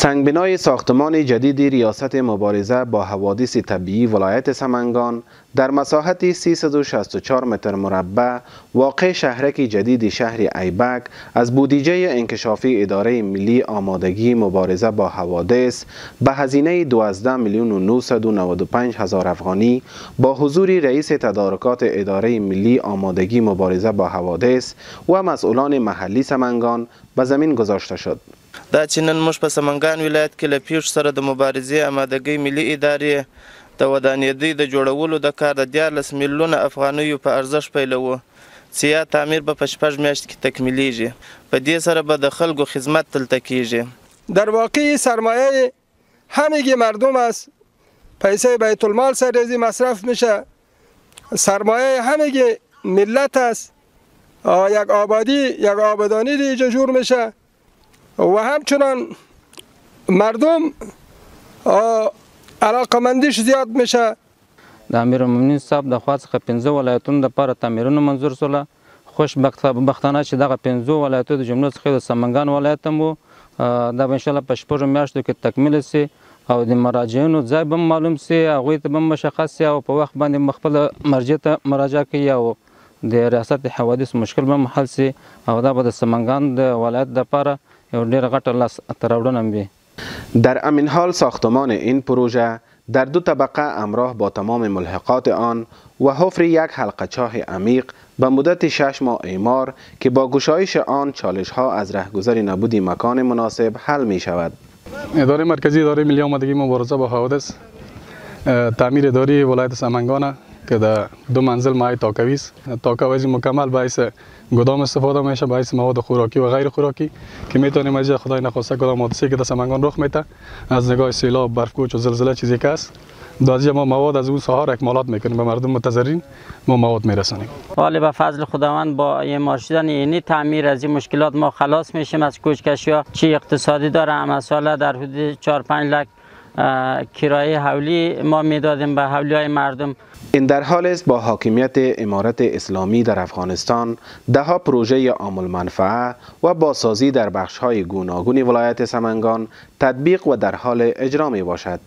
سنگبنای ساختمان جدید ریاست مبارزه با حوادث طبیعی ولایت سمنگان در مساحت 364 متر مربع واقع شهرک جدید شهر ایبک از بودجه انکشافی اداره ملی آمادگی مبارزه با حوادث به هزینه 12,995,000 افغانی با حضور رئیس تدارکات اداره ملی آمادگی مبارزه با حوادث و مسئولان محلی سمنگان به زمین گذاشته شد. دا چې نن موږ په سمنګان ولایت کې له پیښو سره د مبارزې آمادګۍ ملي ادارې د ودانېدۍ د جوړولو د کار د 14 میلیونه افغانیو په ارزښت پیلوو چې یا تعمیر به په 6 میاشتې کې تکمیلیږي. په دې سره به د خلکو خدمت دلته کیږي. در واقع سرمایه همگی مردم است. پیسه بیت المال سرریزی مصرف میشه. سرمایه همگی ملت است. یک آبادی یک آبادانی دیگه جور میشه و همچنان مردم علاقمندیش زیاد میشه. د امیرالمؤمنین صاحب د خوا څخه 15 ولایتونو لپاره تعمیرونه منظور سول. خوشبختانه چې دغه 15 ولایتونو د جملو څخه د سمنګان ولایت هم وو. دا به ان شاء الله په 6 میاشتو کې تکمیل شي او د مراجعینو ځای به معلوم شي، هغوی ته به مشخص شي او په وخت باندې خپل مرجع ته مراجعه کوي او د ریاست حوادث مشکل به حل شي او دا به د سمنګان د ولایت لپاره در همین حال ساختمان این پروژه در 2 طبقه همراه با تمام ملحقات آن و حفر یک حلقه چاه عمیق به مدت 6 ماه اعمار که با گشایش آن چالش ها از رهگذر نبود مکان مناسب حل می شود. اداره مرکزی اداره ملی آمادگی مبارزه با حوادث تعمیر اداره ولایت سمنگان که در 2 منزل مای تاکوی است. تاکوی مکمل باعث گدام استفاده میشه، باعث مواد خوراکی و غیر خوراکی که میتونیم از خدای نخواسته کدام حادثه‌ای که در سمنگان رخ میده از نگاه سیلاب، برفکوچ و زلزله چیزی که است دازی ما مواد از اون ساحه اکمالات میکنیم به مردم متضررین ما مواد میرسونیم. ولی به فضل خداوند با اعمار شدن اینی تعمیر از این مشکلات ما خلاص میشیم از کوچکشی‌ها. چی اقتصادی داره هم ساله در حدود 4-5 لک کرایه حولی ما میدادیم به حولی‌های مردم. این در حال است با حاکمیت امارت اسلامی در افغانستان دهها پروژه عام المنفعه و بازسازی در بخش‌های گوناگون ولایت سمنگان تطبیق و در حال اجرا می باشد.